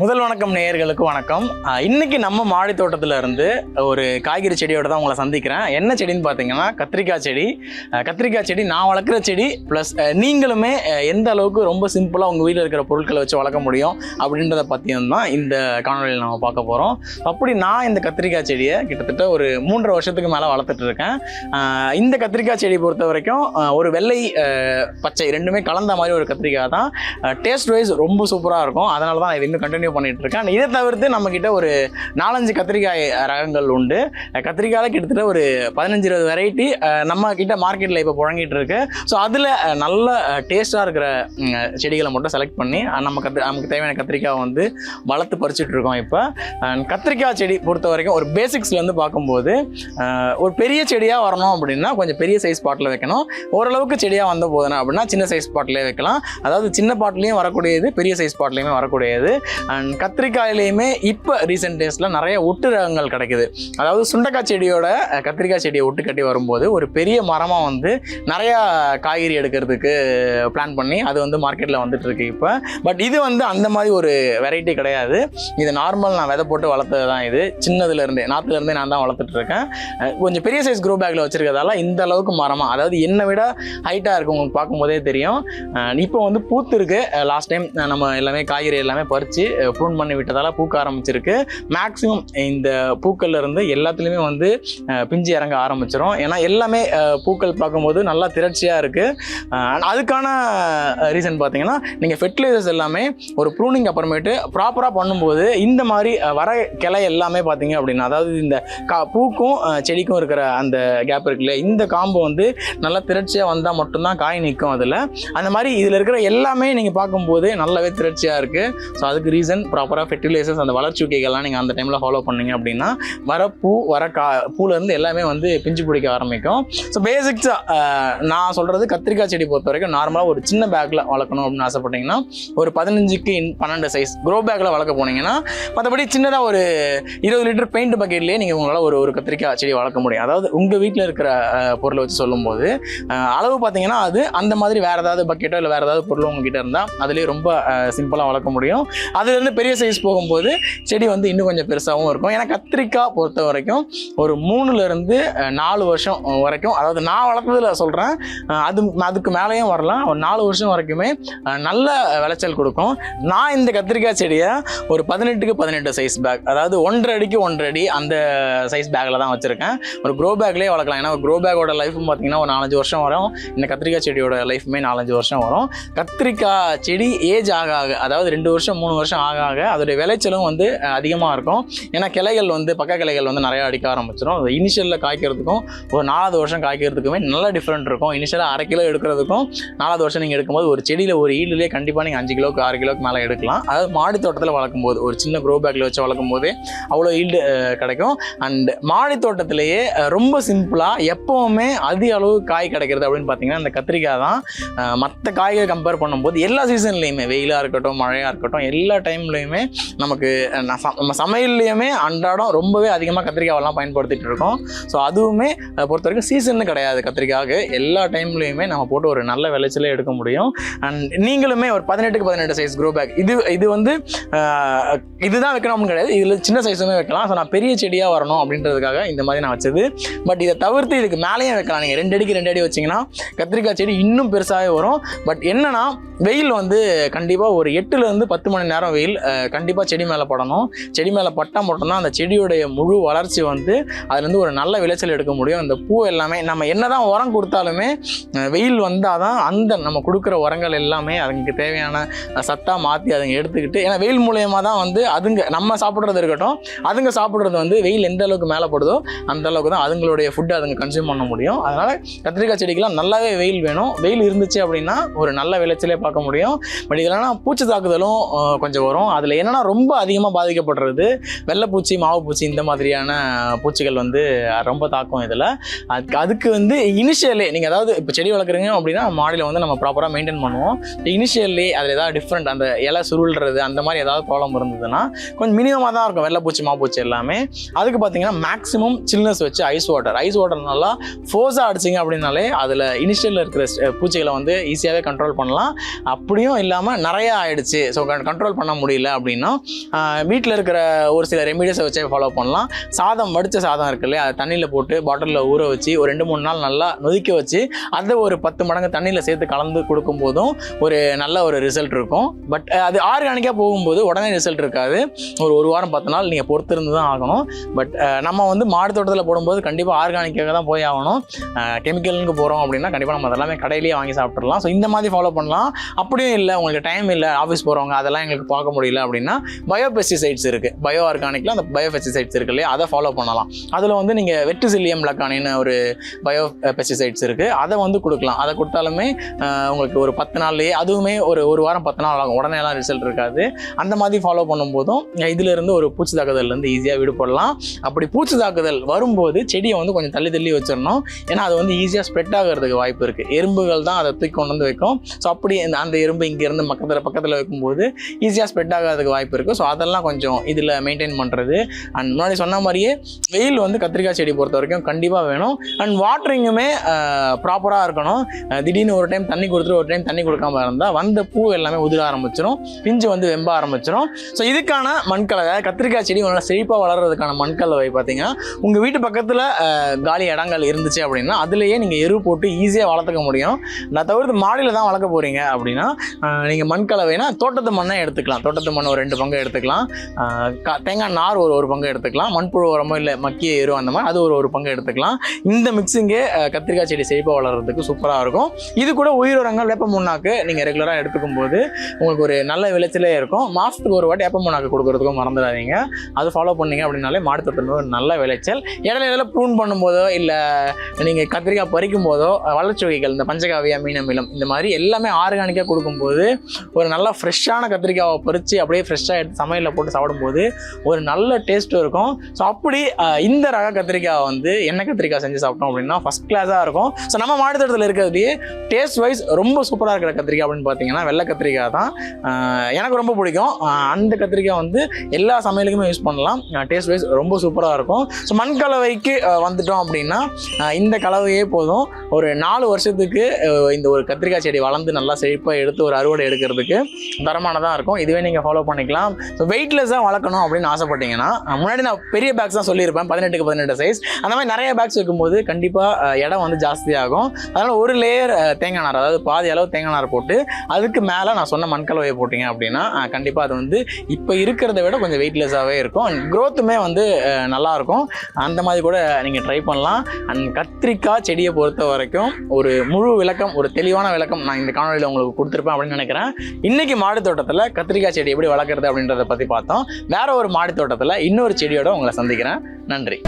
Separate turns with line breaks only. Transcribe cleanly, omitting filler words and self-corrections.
முதல் வணக்கம் நேயர்களுக்கு வணக்கம். இன்னைக்கு நம்ம மாடி தோட்டத்தில் இருந்து ஒரு காய்கறி செடியோட தான் உங்களை சந்திக்கிறேன். என்ன செடின்னு பார்த்தீங்கன்னா கத்திரிக்காய் செடி. கத்திரிக்காய் செடி நான் வளர்க்குற செடி ப்ளஸ் நீங்களுமே எந்த அளவுக்கு ரொம்ப சிம்பிளாக உங்கள் வீட்டில் இருக்கிற பொருட்களை வச்சு வளர்க்க முடியும் அப்படின்றத பற்றியும் தான் இந்த காணொலியில் நம்ம பார்க்க போகிறோம். அப்படி நான் இந்த கத்திரிக்காய் செடியை கிட்டத்தட்ட ஒரு 3.5 வருஷத்துக்கு மேலே வளர்த்துட்டு இருக்கேன். இந்த கத்திரிக்காய் செடி பொறுத்த வரைக்கும் ஒரு வெள்ளை பச்சை ரெண்டுமே கலந்த மாதிரி ஒரு கத்திரிக்காய் தான். டேஸ்ட் வைஸ் ரொம்ப சூப்பராக இருக்கும். அதனால தான் இது இன்னும் கண்டினியூ பண்ணிட்டு இருக்கேன். இதை தவிர்த்து நம்ம கிட்ட ஒரு 4-5 கத்திரிக்காய் ரகங்கள் உண்டு. கத்திரிக்காயில கிட்டத்தட்ட ஒரு 15-20 வெரைட்டி நம்ம கிட்ட மார்க்கெட்டில் இப்போ புழங்கிட்டு இருக்கு. ஸோ அதில் நல்ல டேஸ்டாக இருக்கிற செடிகளை மட்டும் செலக்ட் பண்ணி நமக்கு தேவையான கத்திரிக்காய் வந்து வளர்த்து பறிச்சுட்டு இருக்கோம். இப்போ கத்திரிக்காய் செடி பொறுத்த வரைக்கும் ஒரு பேசிக்ஸ்லேருந்து பார்க்கும்போது ஒரு பெரிய செடியாக வரணும் அப்படின்னா கொஞ்சம் பெரிய சைஸ் பாட்டில் வைக்கணும். ஓரளவுக்கு செடியாக வந்த போதுனா அப்படின்னா சின்ன சைஸ் பாட்டிலே வைக்கலாம். அதாவது சின்ன பாட்டிலையும் வரக்கூடியது, பெரிய சைஸ் பாட்டிலையுமே வரக்கூடியது. அண்ட் கத்திரிக்காயிலையுமே இப்போ ரீசெண்ட் டேஸில் நிறைய ஒட்டு ரகங்கள் கிடைக்குது. அதாவது சுண்டக்காய் செடியோட கத்திரிக்காய் செடியை ஒட்டு கட்டி வரும்போது ஒரு பெரிய மரமாக வந்து நிறையா காய்கறி எடுக்கிறதுக்கு பிளான் பண்ணி அது வந்து மார்க்கெட்டில் வந்துட்டு இருக்கு இப்போ. பட் இது வந்து அந்த மாதிரி ஒரு வெரைட்டி கிடையாது. இது நார்மல் நான் விதை போட்டு வளர்த்தது தான். இது சின்னதுலேருந்தே நாற்றுலேருந்தே நான் தான் வளர்த்துட்டு இருக்கேன். கொஞ்சம் பெரிய சைஸ் க்ரோ பேக்கில் வச்சுருக்கிறதால இந்த அளவுக்கு மரமாக, அதாவது என்னை விட ஹைட்டாக இருக்கும். உங்களுக்கு பார்க்கும்போதே தெரியும். இப்போ வந்து பூத்து இருக்கு. லாஸ்ட் டைம் நம்ம எல்லாமே காய்கறி எல்லாமே பறித்து ப்ரூன் பண்ணி விட்டதால் பூக்க ஆரம்பிச்சிருக்கு. மேக்ஸிமம் இந்த பூக்கள்ல இருந்து எல்லாத்துலேயுமே வந்து பிஞ்சு இறங்க ஆரம்பிச்சிடும். ஏன்னா எல்லாமே பூக்கள் பார்க்கும்போது நல்லா திரட்சியாக இருக்குது. அதுக்கான ரீசன் பார்த்தீங்கன்னா நீங்கள் ஃபெர்டிலைசர்ஸ் எல்லாமே ஒரு ப்ரூனிங் அப்புறமேட்டு ப்ராப்பராக பண்ணும்போது இந்த மாதிரி வர கிளை எல்லாமே பார்த்தீங்க அப்படின்னா, அதாவது இந்த பூக்கும் செடிக்கும் இருக்கிற அந்த கேப் இருக்குல்ல, இந்த காம்பு வந்து நல்லா திரட்சியாக வந்தால் மட்டும்தான் காய் நிற்கும். அதில் அந்த மாதிரி இதில் இருக்கிற எல்லாமே நீங்கள் பார்க்கும்போது நல்லாவே திரட்சியாக இருக்குது. ஸோ அதுக்கு ரீசன் ப்ராப்பராக ஃபெர்டிலைசர்ஸ் அந்த வளர்ச்சி ஊக்கிகள்லாம் நீங்கள் அந்த டைமில் ஃபாலோ பண்ணீங்க அப்படின்னா வர பூலேருந்து எல்லாமே வந்து பிஞ்சு பிடிக்க ஆரம்பிக்கும். ஸோ பேசிக்ஸாக நான் சொல்கிறது கத்திரிக்காய் செடி பொறுத்த வரைக்கும் நார்மலாக ஒரு சின்ன பேக்கில் வளர்க்கணும் அப்படின்னு ஆசைப்பட்டீங்கன்னா ஒரு 15க்கு 12 சைஸ் க்ரோ பேக்கில் வளர்க்க போனீங்கன்னா, மற்றபடி சின்னதாக ஒரு 20 லிட்டர் பெயிண்ட் பக்கெட்லேயே நீங்கள் உங்களால் ஒரு கத்திரிக்காய் செடி வளர்க்க முடியும். அதாவது உங்கள் வீட்டில் இருக்கிற பொருளை வச்சு சொல்லும்போது அளவு பார்த்தீங்கன்னா அது அந்த மாதிரி வேறு ஏதாவது பக்கெட்டோ இல்லை வேறு ஏதாவது பொருளோ உங்ககிட்ட இருந்தால் அதுலேயே ரொம்ப சிம்பிளாக வளர்க்க முடியும். அதுலேருந்து பெரிய சைஸ் போகும்போது செடி வந்து இன்னும் கொஞ்சம் பெருசாகவும் இருக்கும். ஏன்னா கத்திரிக்காய் பொறுத்த வரைக்கும் ஒரு 3 to 4 வருஷம் வரைக்கும், அதாவது நான் வளர்த்ததில் சொல்கிறேன், அதுக்கு மேலேயும் வரலாம், ஒரு 4 வருஷம் வரைக்குமே நல்ல விளைச்சல் கொடுக்கும். நான் இந்த கத்திரிக்காய் செடியை ஒரு 18க்கு 18 சைஸ் பேக், அதாவது 1.5 அடிக்கு 1.5 அடி அந்த சைஸ் பேக்கில் தான் வச்சுருக்கேன். ஒரு க்ரோ பேக்லேயே வளர்க்கலாம். ஏன்னா ஒரு க்ரோ பேக்கோட லைஃப்னு பார்த்தீங்கன்னா ஒரு 4-5 வருஷம் வரும். இந்த கத்திரிக்காய் செடியோட லைஃப்மே 4-5 வருஷம் வரும். கத்திரிக்காய் செடி ஏஜ் ஆக அதாவது 2 வருஷம் 3 வருஷம் ஆக அதோடைய விளைச்சலும் வந்து அதிகமாக இருக்கும். ஏன்னா கிளைகள் வந்து பக்க கிளைகள் வந்து நிறையா அடிக்க ஆரம்பிச்சிடும். இனிஷியலில் காய்க்கிறதுக்கும் ஒரு 4வது வருஷம் காய்க்கிறதுக்குமே நல்ல டிஃப்ரெண்ட் இருக்கும். இனிஷியலாக 1/2 கிலோ எடுக்கிறதுக்கும் 4வது வருஷம் நீங்கள் எடுக்கும்போது ஒரு செடியில் ஒரு ஈடுலேயே கண்டிப்பாக நீங்கள் 5 கிலோக்கு 6 கிலோக்கு மேலே எடுக்கலாம். அதாவது மாடி தோட்டத்தில் வளர்க்கும் போது ஒரு சின்ன க்ரோ பேக்கில் வச்சு வளர்க்கும் போதே அவ்வளோ ஈல்டு கிடைக்கும். அண்ட் மாடி தோட்டத்திலேயே ரொம்ப சிம்பிளாக எப்போவுமே அதிக அளவு காய் கிடைக்கிறது அப்படின்னு பார்த்தீங்கன்னா இந்த கத்திரிக்காய் தான். மற்ற காய்களை கம்பேர் பண்ணும்போது எல்லா சீசன்லேயுமே, வெயிலாக இருக்கட்டும் மழையாக இருக்கட்டும், எல்லா டைம்லையுமே நமக்கு நம்ம சமையல்லையுமே அன்றாடம் ரொம்பவே அதிகமாக கத்திரிக்காயெல்லாம் பயன்படுத்திட்டு இருக்கோம். ஸோ அதுவுமே பொறுத்த வரைக்கும் சீசன்னு கிடையாது. கத்திரிக்காய்க்கு எல்லா டைம்லையுமே நம்ம போட்டு ஒரு நல்ல விளைச்சலே எடுக்க முடியும். அண்ட் நீங்களுமே ஒரு 18க்கு 18 சைஸ் க்ரோ பேக், இது வந்து இதுதான் வைக்கணும் அப்படின்னு கிடையாது, இதில் சின்ன சைஸுமே வைக்கலாம். ஸோ நான் பெரிய செடியாக வரணும் அப்படின்றதுக்காக இந்த மாதிரி நான் வச்சது. பட் இதை தவிர்த்து இதுக்கு மேலேயும் வைக்கலாம். நீங்கள் 2 அடிக்கு 2 அடி வச்சிங்கன்னா கத்திரிக்காய் செடி இன்னும் பெருசாகவே வரும். பட் என்னன்னா வெயில் வந்து கண்டிப்பாக ஒரு 8 to 10 மணி நேரம் வெயில் கண்டிப்பாக செடி மேலே படணும். செடி மேலே பட்டால் மட்டும்தான் அந்த செடியுடைய முழு வளர்ச்சி வந்து அதுலேருந்து ஒரு நல்ல விளைச்சல் எடுக்க முடியும். இந்த பூ எல்லாமே நம்ம என்ன தான் உரம் கொடுத்தாலுமே வெயில் வந்தால் தான் அந்த நம்ம கொடுக்குற உரங்கள் எல்லாமே அதுங்களுக்கு தேவையான சத்தாக மாற்றி அதுங்க எடுத்துக்கிட்டு, ஏன்னா வெயில் மூலயமா தான் வந்து அதுங்க நம்ம சாப்பிட்றது இருக்கட்டும், அதுங்க சாப்பிட்றது வந்து வெயில் எந்த அளவுக்கு மேலே படுதோ அந்த அளவுக்கு தான் அதுங்களுடைய ஃபுட்டு அதுங்க கன்சியூம் பண்ண முடியும். அதனால் கத்திரிக்காய் செடிக்கெல்லாம் நல்லாவே வெயில் வேணும். வெயில் இருந்துச்சு அப்படின்னா ஒரு நல்ல விளைச்சலே பார்க்க முடியும். பட் இதெல்லாம் பூச்சி தாக்குதலும் கொஞ்சம் வரும். அதில் என்னென்னா ரொம்ப அதிகமாக பாதிக்கப்படுறது வெள்ளைப்பூச்சி, மாவுப்பூச்சி, இந்த மாதிரியான பூச்சிகள் வந்து ரொம்ப தாக்கும் இதில். அதுக்கு வந்து இனிஷியலே நீங்கள் அதாவது இப்போ செடி வளர்க்குறீங்க அப்படின்னா மாடியில் வந்து நம்ம ப்ராப்பராக மெயின்டைன் பண்ணுவோம். இனிஷியல்லி அதில் ஏதாவது டிஃப்ரெண்ட் அந்த இலை சுருள்றது அந்த மாதிரி ஏதாவது ப்ராப்ளம் இருந்ததுன்னா கொஞ்சம் மினிமமாக தான் இருக்கும் வெள்ளைப்பூச்சி, மாவுப்பூச்சி எல்லாமே. அதுக்கு பார்த்தீங்கன்னா மேக்ஸிமம் சில்னஸ் வச்சு ஐஸ் வாட்டர் நல்லா ஃபோர்ஸாக அடிச்சிங்க அப்படின்னாலே அதில் இனிஷியலில் இருக்கிற பூச்சிகளை வந்து ஈஸியாகவே கண்ட்ரோல் பண்ணலாம். அப்படியும் இல்லாமல் நிறையா ஆயிடுச்சு, ஸோ கண்ட்ரோல் பண்ண முடியல அப்படின்னா வீட்டில் இருக்கிற ஒரு சில ரெமிடிஸை வச்சே ஃபாலோ பண்ணலாம். சாதம், வடித்த சாதம் இருக்கு இல்லையா, அதை தண்ணியில் போட்டு பாட்டிலில் ஊற வச்சு ஒரு 2-3 நாள் நல்லா நொதிக்க வச்சு அதை ஒரு 10 மடங்கு தண்ணியில் சேர்த்து கலந்து கொடுக்கும் போதும் ஒரு நல்ல ஒரு ரிசல்ட் இருக்கும். பட் அது ஆர்கானிக்காக போகும்போது உடனே ரிசல்ட் இருக்காது. ஒரு வாரம் 10 நாள் நீங்கள் பொறுத்திருந்து தான் ஆகணும். பட் நம்ம வந்து மாடி தோட்டத்தில் போடும்போது கண்டிப்பாக ஆர்கானிக்காக தான் போய் ஆகணும். கெமிக்கலுக்கு போகிறோம் அப்படின்னா கண்டிப்பாக நம்ம அதெல்லாமே கடையிலேயே வாங்கி சாப்பிட்றலாம். ஸோ இந்த மாதிரி ஃபாலோ பண்ணலாம். அப்படியும் இல்லை, உங்களுக்கு டைம் இல்லை, ஆஃபீஸ் போகிறவங்க அதெல்லாம் எங்களுக்கு பார்க்க முடியல அப்படின்னா பயோ பெஸ்டிசைட்ஸ் இருக்குது. பயோ ஆர்கானிக்கில் அந்த பயோ பெஸ்டிசைட்ஸ் இருக்கு இல்லையா, அதை ஃபாலோ பண்ணலாம். அதில் வந்து நீங்கள் வெட்டுசில்லியம் லக்கானின்னு ஒரு பயோ பெஸ்டிசைட்ஸ் இருக்குது, அதை வந்து கொடுக்கலாம். அதை கொடுத்தாலுமே உங்களுக்கு ஒரு 10 நாள்லேயே, அதுவுமே ஒரு வாரம் 10 நாள் ஆகும், உடனே எல்லாம் ரிசல்ட் இருக்காது. அந்த மாதிரி ஃபாலோ பண்ணும்போதும் இதிலிருந்து ஒரு பூச்சி தாக்குதல்லேருந்து ஈஸியாக விடுபடலாம். அப்படி பூச்சி தாக்குதல் வரும்போது செடியை வந்து கொஞ்சம் தள்ளி வச்சிடணும். ஏன்னா அது வந்து ஈஸியாக ஸ்ப்ரெட் ஆகிறதுக்கு வாய்ப்பு இருக்குது. எறும்புகள் தான் அதை தூக்கி கொண்டு வந்து வைக்கும். ஸோ அப்படி அந்த எறும்பு இங்கேருந்து பக்கத்தில் வைக்கும்போது ஈஸியாக ஸ்ப்ரெட் ஆகிறதுக்கு வாய்ப்பு இருக்குது. ஸோ அதெல்லாம் கொஞ்சம் இதில் மெயின்டைன் பண்ணுறது. அண்ட் முன்னாடி சொன்ன மாதிரியே வெயில் வந்து கத்திரிக்காய் செடி பொறுத்த வரைக்கும் கண்டிப்பாக வேணும். அண்ட் வாட்டரிங்குமே ப்ராப்பராக இருக்கணும். திடீர்னு ஒரு டைம் தண்ணி கொடுத்துட்டு ஒரு டைம் தண்ணி கொடுக்காம இருந்தால் வந்த பூ எல்லாமே உதிர ஆரம்பிச்சிடும், பிஞ்சு வந்து வெம்ப ஆரம்பிச்சிடும். ஸோ இதுக்கான மண்கலவை, கத்திரிக்காய் செடி நல்லா செழிப்பாக வளர்கிறதுக்கான மண்கலவை பார்த்தீங்கன்னா உங்கள் வீட்டு பக்கத்தில் காலி இடங்கள் இருந்துச்சு அப்படின்னா அதுலேயே நீங்கள் எரு போட்டு ஈஸியாக வளர்த்துக்க முடியும். நான் தவிர்த்து மாடியில் தான் வளர்க்க போகிறீங்க அப்படின்னா நீங்கள் மண்கலவைனா தோட்டத்து மண்ணை எடுத்துக்கலாம். தோட்டத்து மண் ஒரு 2 பங்கு எடுத்துக்கலாம். தேங்காய் நார் ஒரு பங்கு எடுத்துக்கலாம். மண்புழு உரமோ இல்லை மக்கிய எரு அந்த மாதிரி அது ஒரு பங்கு எடுத்துக்கலாம். இந்த மிக்சிங்கே கத்திரிக்காய் செடி செழிப்பாக வளர்கிறதுக்கு சூப்பராக இருக்கும். இது கூட உயிர் உரங்கள் வேப்ப முன்னாக்கு நீங்கள் ரெகுலராக எடுத்துக்கும் போது உங்களுக்கு ஒரு நல்ல விளைச்சலே இருக்கும். மாதத்துக்கு ஒரு வாட்டி வேப்ப முன்னாக்கு கொடுக்குறதுக்கும் மறந்துடாதீங்க. அது ஃபாலோ பண்ணீங்க அப்படின்னாலே மாடி தோட்டத்தில் ஒரு நல்ல விளைச்சல். இடையில ப்ரூன் பண்ணும்போதோ இல்லை நீங்கள் கத்திரிக்காய் பறிக்கும் போதோ வளர்ச்சி வகைகள் இந்த பஞ்சகாவியா, மீனமிலம் இந்த மாதிரி எல்லாமே ஆர்கானிக்காக கொடுக்கும்போது ஒரு நல்ல ஃப்ரெஷ்ஷான கத்திரிக்காயை பறித்து அப்படியே ஃப்ரெஷ்ஷாக எடுத்து சமையலில் போட்டு சாப்பிடும்போது ஒரு நல்ல டேஸ்ட்டும் இருக்கும். ஸோ அப்படி இந்த ரக கத்திரிக்காய் வந்து எண்ணெய் கத்திரிக்காய் செஞ்சு சாப்பிட்டோம் அப்படின்னா ஃபஸ்ட் கிளாஸாக இருக்கும். ஸோ நம்ம மாடி தோட்டத்தில் இருக்கிறதுலேயே டேஸ்ட் வைஸ் ரொம்ப சூப்பராக இருக்கிற கத்திரிக்காய் அப்படின்னு பார்த்தீங்கன்னா வெள்ளை கத்திரிக்காய் தான். எனக்கு ரொம்ப பிடிக்கும். அந்த கத்திரிக்காய் வந்து எல்லா சமையலுக்குமே யூஸ் பண்ணலாம். டேஸ்ட் வைஸ் ரொம்ப சூப்பராக இருக்கும். ஸோ மண் கலவைக்கு வந்துட்டோம் அப்படின்னா இந்த கலவையே போதும். ஒரு 4 வருஷத்துக்கு இந்த ஒரு கத்திரிக்காய் செடி வளர்ந்து நல்லா செழிப்பாக எடுத்து ஒரு அறுவடை எடுக்கிறதுக்கு தரமானதாக இருக்கும். இதுவே நீங்கள் ஃபாலோ பண்ணிக்கலாம். ஸோ வெயிட்லெஸ்ஸாக வளர்க்கணும் அப்படின்னு ஆசைப்பட்டீங்கன்னா முன்னாடி நான் பெரிய பேக்ஸ் தான் சொல்லியிருப்பேன், 18க்கு 18 சைஸ். அந்த மாதிரி நிறைய பேக்ஸ் வைக்கும்போது கண்டிப்பாக இடம் வந்து ஜாஸ்தியாகும். அதனால் ஒரு லேயர் தேங்காய் நார், அதாவது பாதி அளவு தேங்காய் நார் போட்டு அதுக்கு மேலே நான் சொன்ன மண்கலவையை போட்டிங்க அப்படின்னா கண்டிப்பாக அது வந்து இப்போ இருக்கிறத விட கொஞ்சம் வெயிட்லெஸ்ஸாகவே இருக்கும். அண்ட் க்ரோத்துமே வந்து நல்லாயிருக்கும். அந்த மாதிரி கூட நீங்கள் ட்ரை பண்ணலாம். அண்ட் கத்திரிக்காய் செடியை பொறுத்த வரைக்கும் ஒரு முழு விளக்கம், ஒரு தெளிவான விளக்கம் நான் இந்த காணொலியில் உங்களுக்கு கொடுத்துருப்பேன் அப்படின்னு நினைக்கிறேன். இன்றைக்கி மாடி தோட்டத்தில் கத்திரிக்காய் செடி எப்படி வளர்க்குறது அப்படின்றத பற்றி பார்த்தோம். வேற ஒரு மாடி தோட்டத்தில் இன்னொரு செடியோட உங்களை சந்திக்கிறேன். நன்றி.